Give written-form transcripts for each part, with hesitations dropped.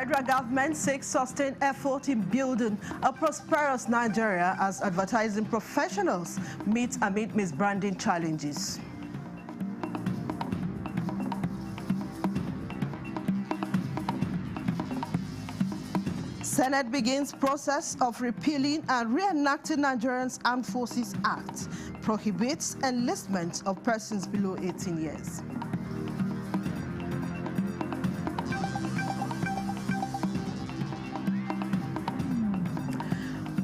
federal government seeks sustained effort in building a prosperous Nigeria as advertising professionals meet amid misbranding challenges. Senate begins process of repealing and reenacting Nigeria's Armed Forces Act, prohibits enlistment of persons below 18 years.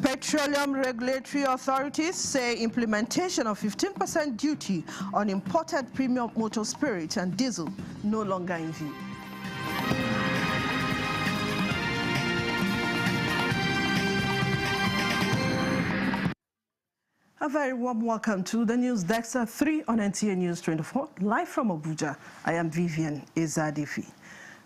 Petroleum regulatory authorities say implementation of 15% duty on imported premium motor spirit and diesel no longer in view. A very warm welcome to the News Desk 3 on NTA News24, live from Abuja. I am Vivian Ezadifi.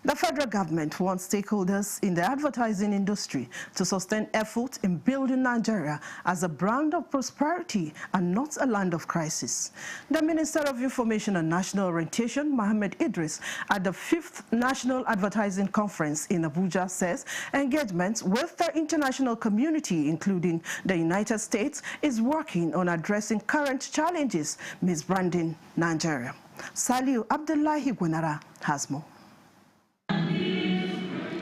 The federal government wants stakeholders in the advertising industry to sustain effort in building Nigeria as a brand of prosperity and not a land of crisis. The Minister of Information and National Orientation, Mohammed Idris, at the 5th National Advertising Conference in Abuja says engagement with the international community, including the United States, is working on addressing current challenges misbranding Nigeria. Saliu Abdullahi Gwanara has more.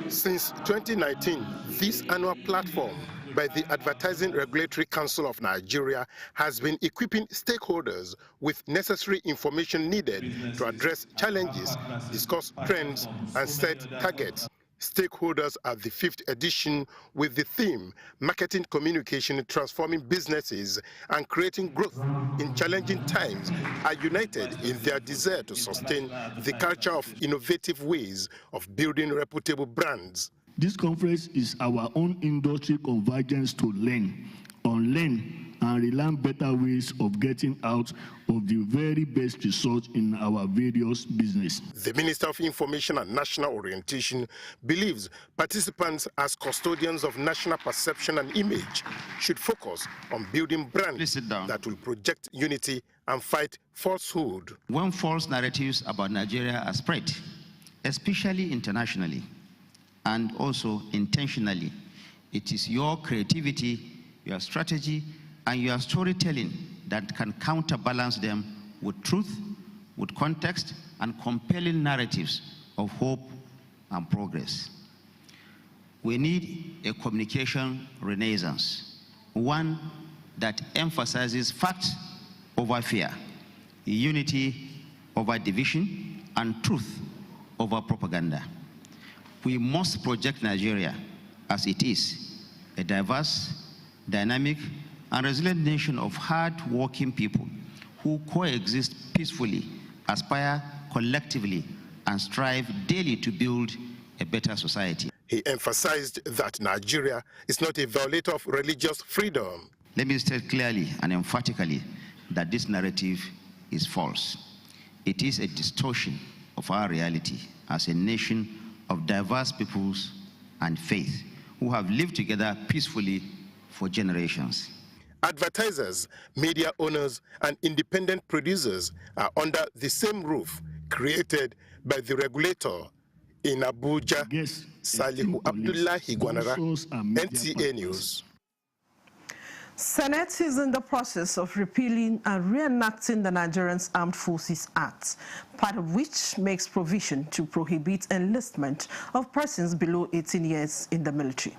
Since 2019, this annual platform by the Advertising Regulatory Council of Nigeria has been equipping stakeholders with necessary information needed to address challenges, discuss trends, and set targets. Stakeholders at the 5th edition with the theme Marketing Communication Transforming Businesses and Creating Growth in Challenging Times are united in their desire to sustain the culture of innovative ways of building reputable brands. This conference is our own industry convergence to learn, unlearn, and relearn better ways of getting out of the very best research in our various business. The Minister of Information and National Orientation believes participants as custodians of national perception and image should focus on building brands that will project unity and fight falsehood. When false narratives about Nigeria are spread, especially internationally and also intentionally, it is your creativity, your strategy, and your storytelling that can counterbalance them with truth, with context, and compelling narratives of hope and progress. We need a communication renaissance, one that emphasizes facts over fear, unity over division, and truth over propaganda. We must project Nigeria as it is, a diverse, dynamic, and resilient nation of hard-working people who coexist peacefully, aspire collectively, and strive daily to build a better society. He emphasized that Nigeria is not a violator of religious freedom. Let me state clearly and emphatically that this narrative is false. It is a distortion of our reality as a nation of diverse peoples and faith who have lived together peacefully for generations. Advertisers, media owners, and independent producers are under the same roofってby the regulator in Abuja. Salihu Abdullahi Gwanara, NTA News. Senate is in the process of repealing and reenacting the Nigerian Armed Forces Act, part of which makes provision to prohibit enlistment of persons below 18 years in the military.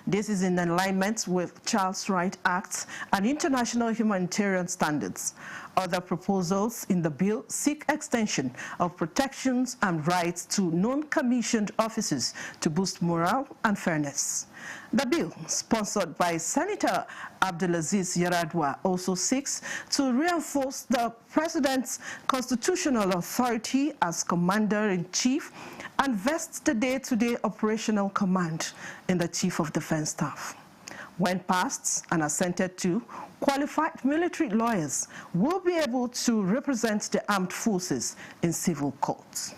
This is in alignment with Child Rights Act and international humanitarian standards. Other proposals in the bill seek extension of protections and rights to non-commissioned officers to boost morale and fairness. The bill, sponsored by Senator Abdulaziz Yaradua, also seeks to reinforce the President's constitutional authority as Commander-in-Chief and vests the day-to-day operational command in the Chief of Defense Staff. When passed and assented to, qualified military lawyers will be able to represent the armed forces in civil courts.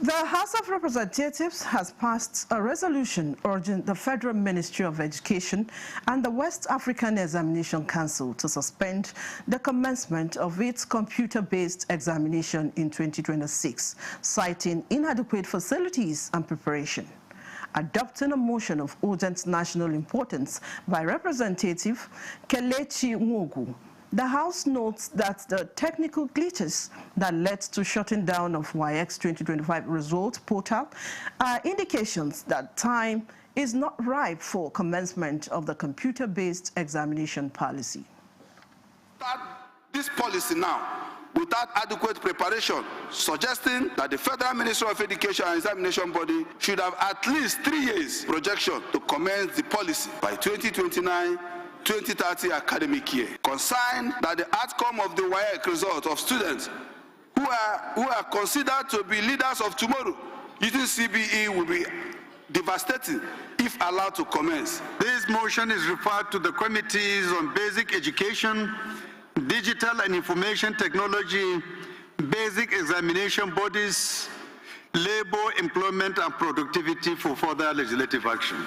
The House of Representatives has passed a resolution urging the Federal Ministry of Education and the West African Examination Council to suspend the commencement of its computer-based examination in 2026, citing inadequate facilities and preparation. Adopting a motion of urgent national importance by Representative Kelechi Nwogu, the House notes that the technical glitches that led to shutting down of WAEC's 2025 result portal are indications that time is not ripe for commencement of the computer-based examination policy. This policy now, without adequate preparation, suggesting that the Federal Ministry of Education and Examination Body should have at least 3 years projection to commence the policy by 2029-2030 academic year. Concerned that the outcome of the WAEC result of students who are considered to be leaders of tomorrow using CBE will be devastating if allowed to commence. This motion is referred to the Committees on Basic Education, Digital and Information Technology, Basic Examination Bodies, Labor, Employment and Productivity for further legislative action.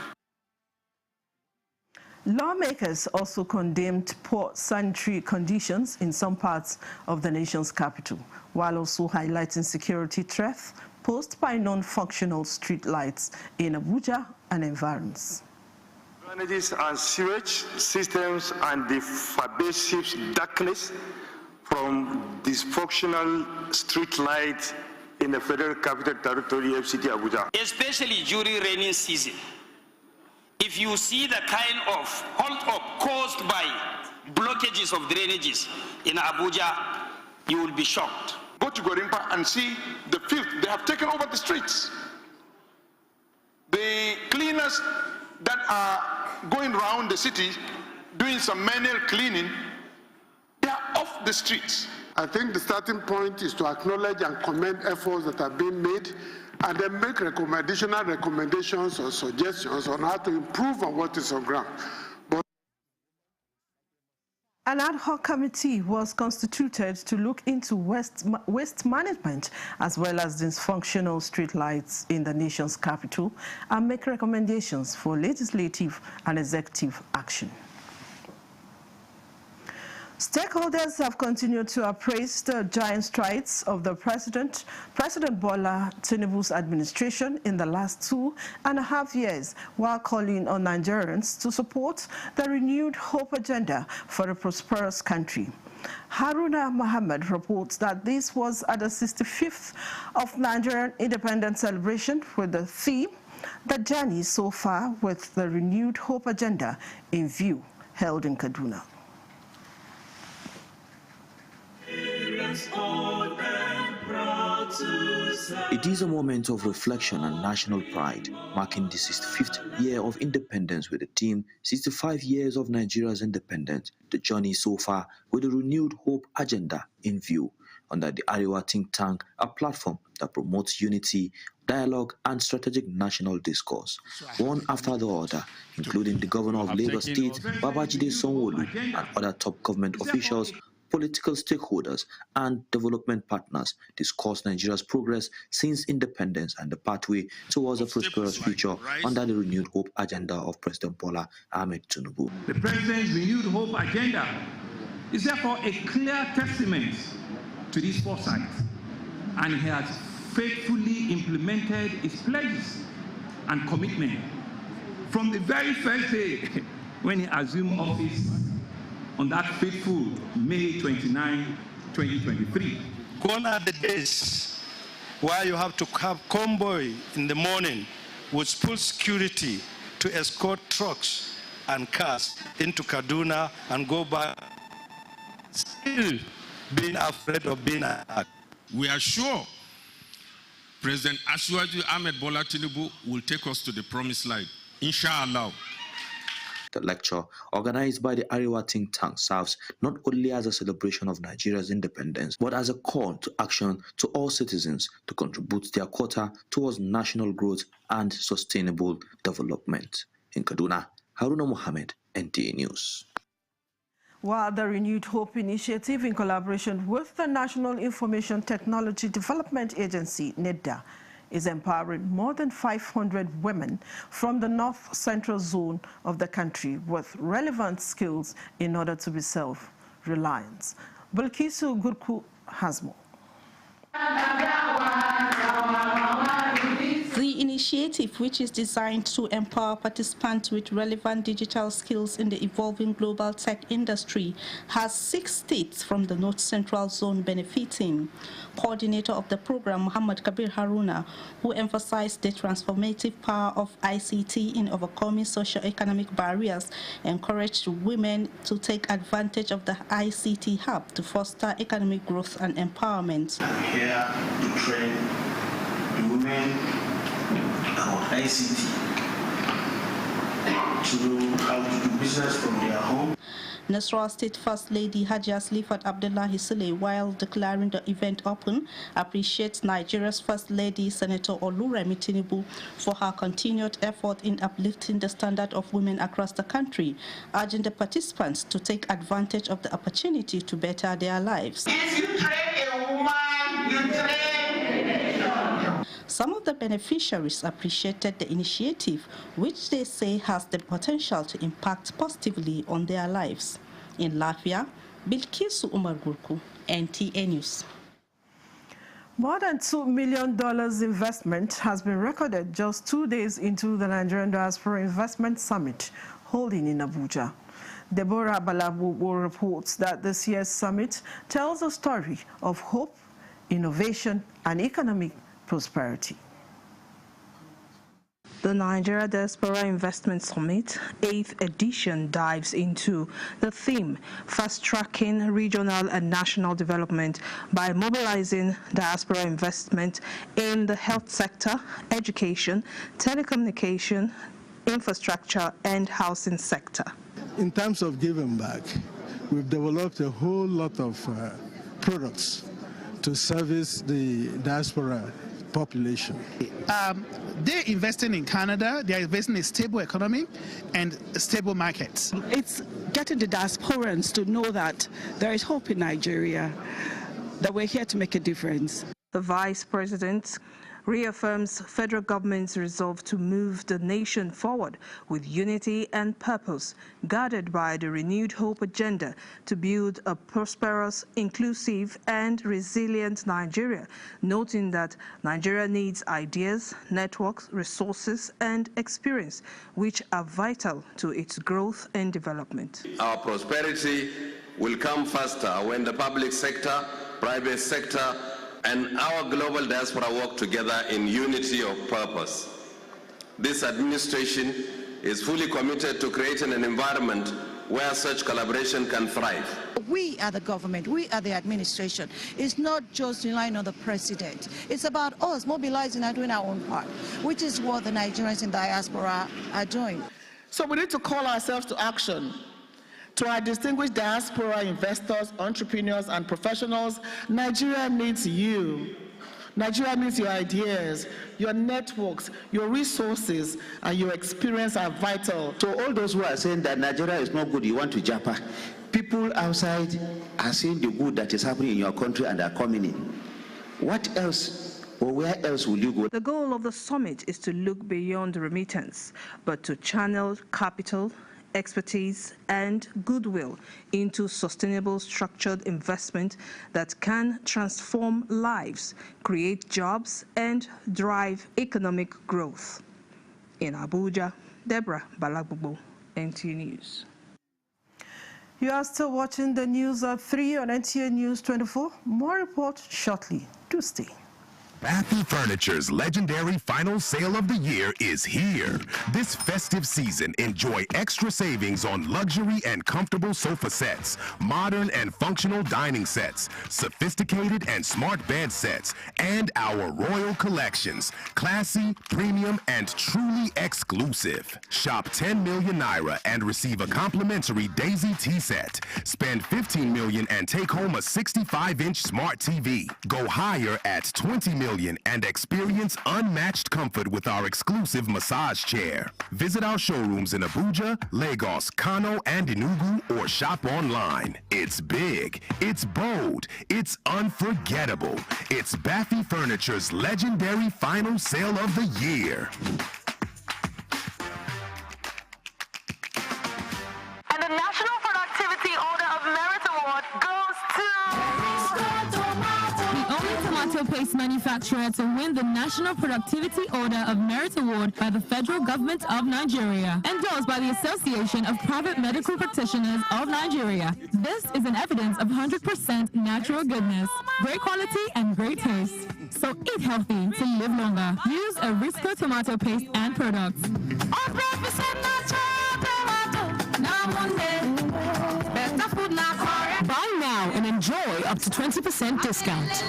Lawmakers also condemned poor sanitary conditions in some parts of the nation's capital, while also highlighting security threats posed by non-functional street lights in Abuja and environs. Drainages and sewage systems and the pervasive darkness from dysfunctional street lights in the Federal Capital Territory, FCT Abuja. Especially during rainy season. If you see the kind of hold-up caused by blockages of drainages in Abuja, you will be shocked. Go to Gorimpa and see the filth. They have taken over the streets. The cleaners that are going around the city doing some manual cleaning, they are off the streets. I think the starting point is to acknowledge and commend efforts that are being made and then make recommendations or suggestions on how to improve on what is on ground. An ad hoc committee was constituted to look into waste management as well as dysfunctional street lights in the nation's capital and make recommendations for legislative and executive action. Stakeholders have continued to appraise the giant strides of the President Bola Tinubu's administration in the last 2.5 years, while calling on Nigerians to support the renewed hope agenda for a prosperous country. Haruna Mohammed reports that this was at the 65th of Nigerian independence celebration with the theme, "The Journey So Far with the Renewed Hope Agenda in View," held in Kaduna. It is a moment of reflection and national pride, marking the 65th year of independence with the theme 65 years of Nigeria's independence, the journey so far with a renewed hope agenda in view, under the Arewa think tank, a platform that promotes unity, dialogue and strategic national discourse. One after the other, including the governor of Lagos State, Babajide Sanwo-Olu, and other top government officials, political stakeholders and development partners discuss Nigeria's progress since independence and the pathway towards a prosperous future under the renewed hope agenda of President Bola Ahmed Tinubu. The President's renewed hope agenda is therefore a clear testament to this foresight, and he has faithfully implemented his pledges and commitment from the very first day when he assumed office on that fateful May 29, 2023. Gone are the days where you have to have convoy in the morning with full security to escort trucks and cars into Kaduna and go back, still being afraid of being attacked. We are sure President Asiwaju Ahmed Bola Tinubu will take us to the promised land, inshallah. The lecture, organized by the Arewa think tank, serves not only as a celebration of Nigeria's independence, but as a call to action to all citizens to contribute their quota towards national growth and sustainable development. In Kaduna, Haruna Mohammed, NTA News. While the Renewed Hope Initiative, in collaboration with the National Information Technology Development Agency, NEDA, is empowering more than 500 women from the north central zone of the country with relevant skills in order to be self-reliant. Bilkisu Gurku has more. The initiative, which is designed to empower participants with relevant digital skills in the evolving global tech industry, has 6 states from the North Central Zone benefiting. Coordinator of the program, Muhammad Kabir Haruna, who emphasized the transformative power of ICT in overcoming socio-economic barriers, encouraged women to take advantage of the ICT hub to foster economic growth and empowerment. I'm here to train the women about ICT, to know how to do business from their home. Nasarawa State First Lady Hajia Slifat Abdullahi Sule, while declaring the event open, appreciates Nigeria's First Lady Senator Oluremi Tinubu for her continued effort in uplifting the standard of women across the country, urging the participants to take advantage of the opportunity to better their lives. If you train a woman, you train. Some of the beneficiaries appreciated the initiative, which they say has the potential to impact positively on their lives. In Latvia, Bilkisu Umar Gurku, NTA News. More than $2 million investment has been recorded just 2 days into the Nigerian Diaspora Investment Summit holding in Abuja. Deborah Balabubo reports that this year's summit tells a story of hope, innovation, and economic prosperity. The Nigeria Diaspora Investment Summit 8th edition dives into the theme, fast-tracking regional and national development by mobilizing diaspora investment in the health sector, education, telecommunication, infrastructure, and housing sector. In terms of giving back, we've developed a whole lot of products to service the diaspora population. They're investing in Canada, they're investing in a stable economy and stable markets. It's getting the diasporans to know that there is hope in Nigeria, that we're here to make a difference. The Vice President reaffirms federal government's resolve to move the nation forward with unity and purpose, guided by the renewed hope agenda to build a prosperous, inclusive, and resilient Nigeria, noting that Nigeria needs ideas, networks, resources, and experience, which are vital to its growth and development. Our prosperity will come faster when the public sector, private sector, and our global diaspora work together in unity of purpose. This administration is fully committed to creating an environment where such collaboration can thrive. We are the government, we are the administration. It's not just relying on the president. It's about us mobilizing and doing our own part, which is what the Nigerians in diaspora are doing. So we need to call ourselves to action. To our distinguished diaspora investors, entrepreneurs, and professionals, Nigeria needs you. Nigeria needs your ideas, your networks, your resources, and your experience are vital. So all those who are saying that Nigeria is not good, you want to japa. People outside are seeing the good that is happening in your country and are coming in. What else? Or where else will you go? The goal of the summit is to look beyond remittance, but to channel capital, expertise, and goodwill into sustainable structured investment that can transform lives, create jobs, and drive economic growth. In Abuja, Deborah Balabubo, NTA News. You are still watching the news at 3 on NTA News24. More reports shortly. Do stay. Matthew Furniture's legendary final sale of the year is here. This festive season, enjoy extra savings on luxury and comfortable sofa sets, modern and functional dining sets, sophisticated and smart bed sets, and our royal collections. Classy, premium, and truly exclusive. Shop 10 million Naira and receive a complimentary Daisy tea set. Spend 15 million and take home a 65-inch smart TV. Go higher at 20 million pavilion and experience unmatched comfort with our exclusive massage chair. Visit our showrooms in Abuja, Lagos, Kano, and Enugu, or shop online. It's big, it's bold, it's unforgettable. It's Baffy Furniture's legendary final sale of the year. And the National Productivity Order of Merit Award goes to... The only tomato paste manufacturer to win the National Productivity Order of Merit Award by the Federal Government of Nigeria, endorsed by the Association of Private Medical Practitioners of Nigeria. This is an evidence of 100% natural goodness, great quality, and great taste. So eat healthy to live longer. Use Risco tomato paste and products. Buy now and enjoy up to 20% discount.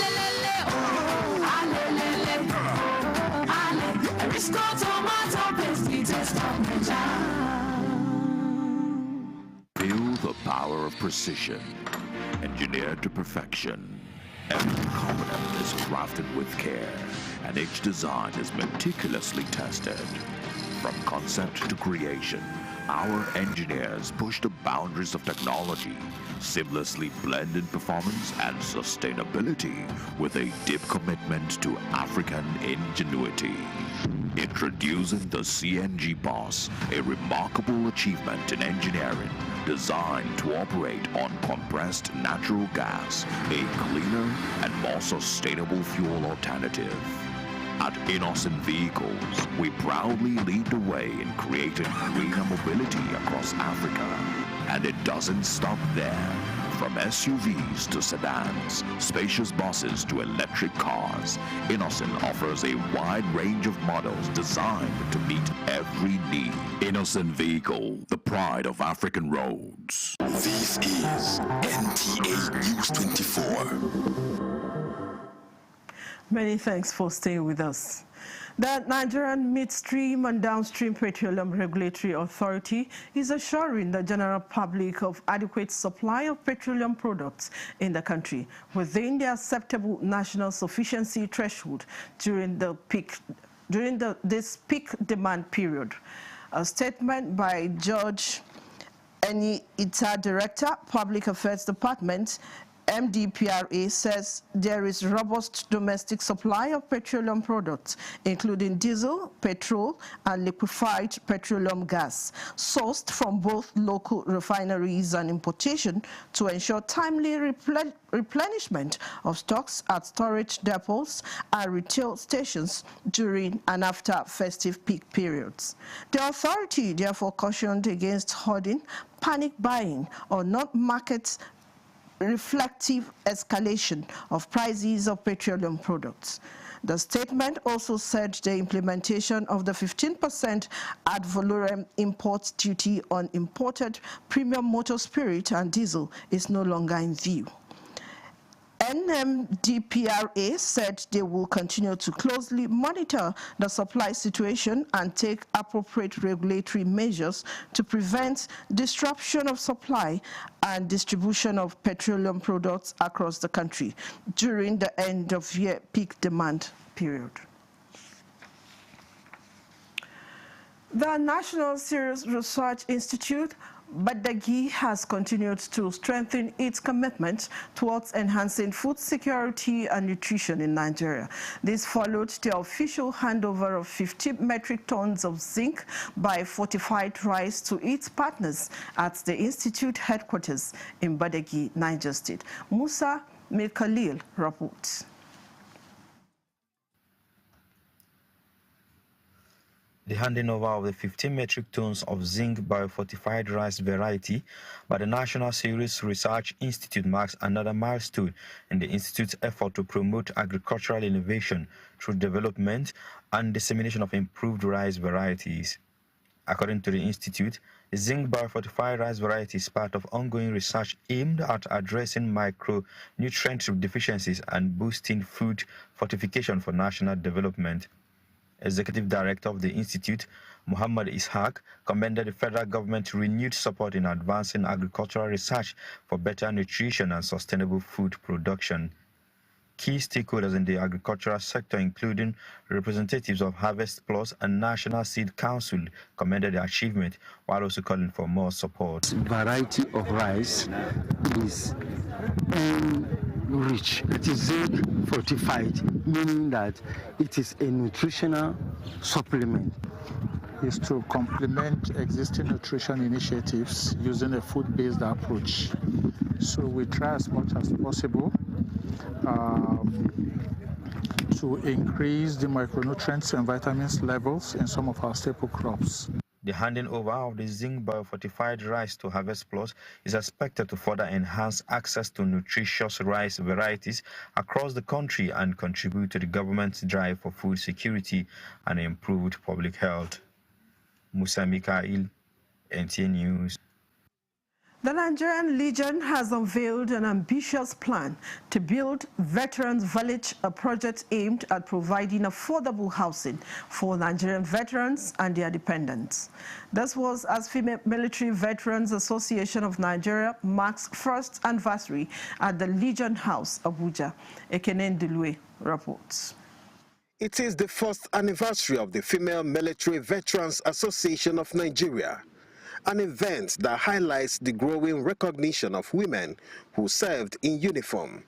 Feel the power of precision, engineered to perfection. Every component is crafted with care, and each design is meticulously tested. From concept to creation, our engineers push the boundaries of technology, seamlessly blending performance and sustainability with a deep commitment to African ingenuity. Introducing the CNG Boss, a remarkable achievement in engineering designed to operate on compressed natural gas, a cleaner and more sustainable fuel alternative. At Innocent Vehicles, we proudly lead the way in creating greener mobility across Africa. And it doesn't stop there. From SUVs to sedans, spacious buses to electric cars, Innocent offers a wide range of models designed to meet every need. Innocent Vehicle, the pride of African roads. This is NTA News24. Many thanks for staying with us. The Nigerian Midstream and Downstream Petroleum Regulatory Authority is assuring the general public of adequate supply of petroleum products in the country within the acceptable national sufficiency threshold during this peak demand period. A statement by George Ita, Director, Public Affairs Department, MDPRA, says there is robust domestic supply of petroleum products, including diesel, petrol, and liquefied petroleum gas, sourced from both local refineries and importation to ensure timely replenishment of stocks at storage depots and retail stations during and after festive peak periods. The authority therefore cautioned against hoarding, panic buying, or not market reflective escalation of prices of petroleum products. The statement also said the implementation of the 15% ad valorem import duty on imported premium motor spirit and diesel is no longer in view. NMDPRA said they will continue to closely monitor the supply situation and take appropriate regulatory measures to prevent disruption of supply and distribution of petroleum products across the country during the end of year peak demand period. The National Serious Research Institute Badagi has continued to strengthen its commitment towards enhancing food security and nutrition in Nigeria. This followed the official handover of 50 metric tons of zinc by fortified rice to its partners at the institute headquarters in Badagi, Niger State. Musa Mirkalil reports. The handing over of the 15 metric tons of zinc biofortified rice variety by the National Cereals Research Institute marks another milestone in the institute's effort to promote agricultural innovation through development and dissemination of improved rice varieties. According to the institute, the zinc biofortified rice variety is part of ongoing research aimed at addressing micronutrient deficiencies and boosting food fortification for national development. Executive Director of the Institute, Muhammad Ishaq, commended the federal government's renewed support in advancing agricultural research for better nutrition and sustainable food production. Key stakeholders in the agricultural sector, including representatives of Harvest Plus and National Seed Council, commended the achievement while also calling for more support. Variety of rice is rich. It is zinc fortified, meaning that it is a nutritional supplement. Is to complement existing nutrition initiatives using a food-based approach. So we try as much as possible to increase the micronutrients and vitamins levels in some of our staple crops. The handing over of the zinc biofortified rice to Harvest Plus is expected to further enhance access to nutritious rice varieties across the country and contribute to the government's drive for food security and improved public health. Musa Mikhail, NTA News. The Nigerian Legion has unveiled an ambitious plan to build Veterans Village, a project aimed at providing affordable housing for Nigerian veterans and their dependents. This was as Female Military Veterans Association of Nigeria marks first anniversary at the Legion House, Abuja. Ekene Ndulue reports. It is the first anniversary of the Female Military Veterans Association of Nigeria, an event that highlights the growing recognition of women who served in uniform.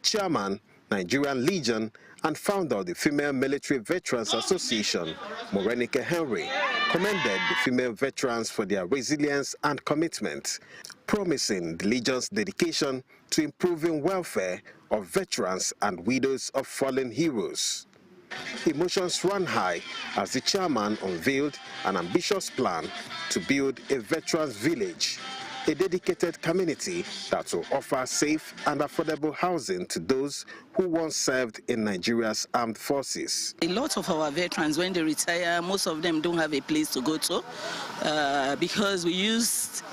Chairman, Nigerian Legion, and founder of the Female Military Veterans Association, Morenike Henry, commended the female veterans for their resilience and commitment, promising the Legion's dedication to improving welfare of veterans and widows of fallen heroes. Emotions ran high as the chairman unveiled an ambitious plan to build a veterans village, a dedicated community that will offer safe and affordable housing to those who once served in Nigeria's armed forces. A lot of our veterans, when they retire, most of them don't have a place to go to because we used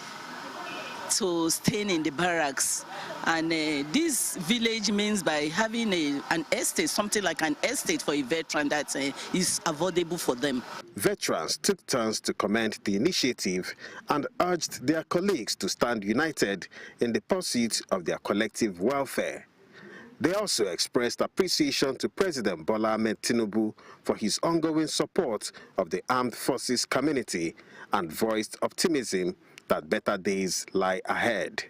to stay in the barracks. And this village means by having an estate, something like an estate for a veteran that is affordable for them. Veterans took turns to commend the initiative and urged their colleagues to stand united in the pursuit of their collective welfare. They also expressed appreciation to President Bola Ahmed Tinubu for his ongoing support of the armed forces community and voiced optimism that better days lie ahead.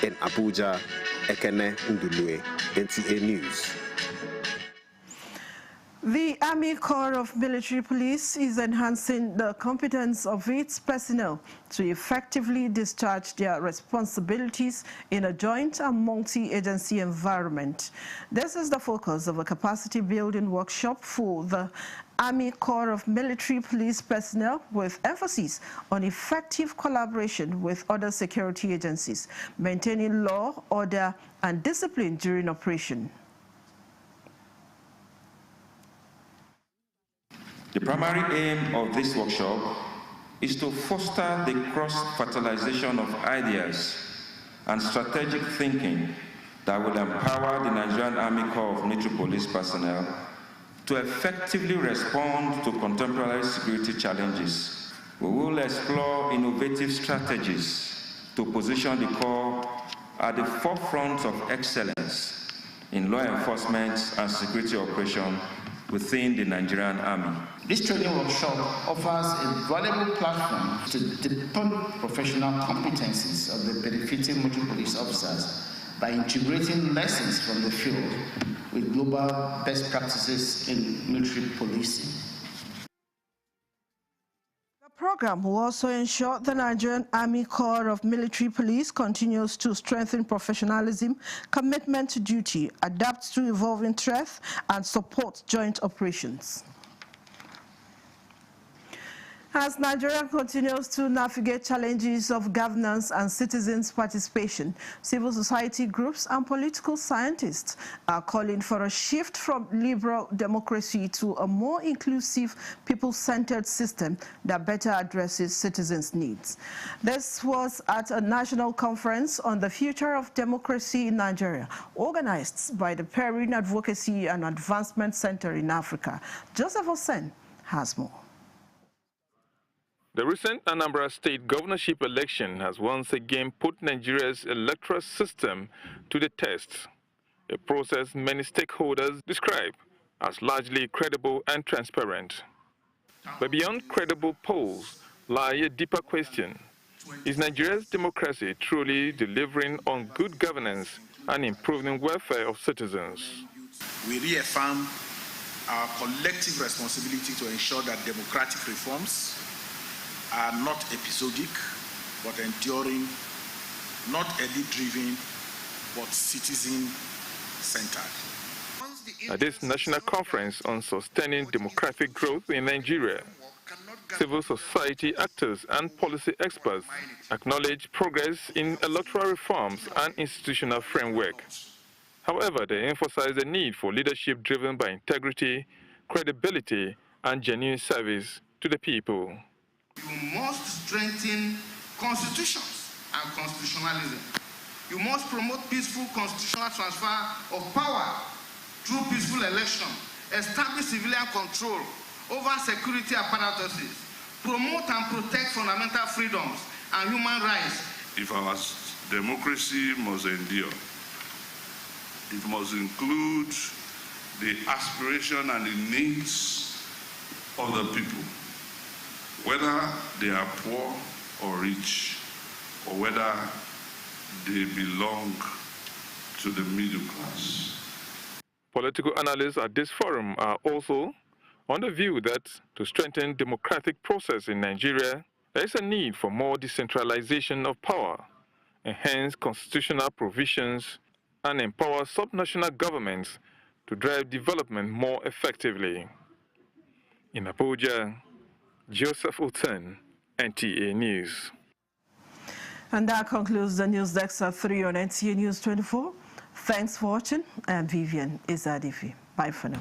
In Abuja, Ekene Ndulue, NTA News. The Army Corps of Military Police is enhancing the competence of its personnel to effectively discharge their responsibilities in a joint and multi-agency environment. This is the focus of a capacity building workshop for the Army Corps of Military Police personnel, with emphasis on effective collaboration with other security agencies, maintaining law, order, and discipline during operation. The primary aim of this workshop is to foster the cross-fertilization of ideas and strategic thinking that will empower the Nigerian Army Corps of Military Police personnel to effectively respond to contemporary security challenges. We will explore innovative strategies to position the Corps at the forefront of excellence in law enforcement and security operation within the Nigerian Army. This training workshop offers a valuable platform to deepen professional competencies of the benefiting military police officers by integrating lessons from the field with global best practices in military policing. The program will also ensure the Nigerian Army Corps of Military Police continues to strengthen professionalism, commitment to duty, adapt to evolving threats, and support joint operations. As Nigeria continues to navigate challenges of governance and citizens' participation, civil society groups and political scientists are calling for a shift from liberal democracy to a more inclusive, people-centered system that better addresses citizens' needs. This was at a national conference on the future of democracy in Nigeria, organized by the Perrin Advocacy and Advancement Center in Africa. Joseph Osen has more. The recent Anambra State governorship election has once again put Nigeria's electoral system to the test. a process many stakeholders describe as largely credible and transparent. But beyond credible polls lie a deeper question. Is Nigeria's democracy truly delivering on good governance and improving welfare of citizens? We reaffirm our collective responsibility to ensure that democratic reforms are not episodic, but enduring, not elite-driven, but citizen-centered. At this national conference on sustaining democratic growth in Nigeria, civil society actors and policy experts acknowledge progress in electoral reforms and institutional framework. However, they emphasize the need for leadership driven by integrity, credibility, and genuine service to the people. You must strengthen constitutions and constitutionalism. You must promote peaceful constitutional transfer of power through peaceful election, establish civilian control over security apparatuses, promote and protect fundamental freedoms and human rights. If our democracy must endure, it must include the aspiration and the needs of the people, whether they are poor or rich, or whether they belong to the middle class. Political analysts at this forum are also on the view that to strengthen democratic process in Nigeria, there is a need for more decentralization of power, enhance constitutional provisions, and empower subnational governments to drive development more effectively. In Abuja, Joseph Uten, NTA News. And that concludes the news desk at 3 on NTA News 24. Thanks for watching. I'm Vivian Izadifi. Bye for now.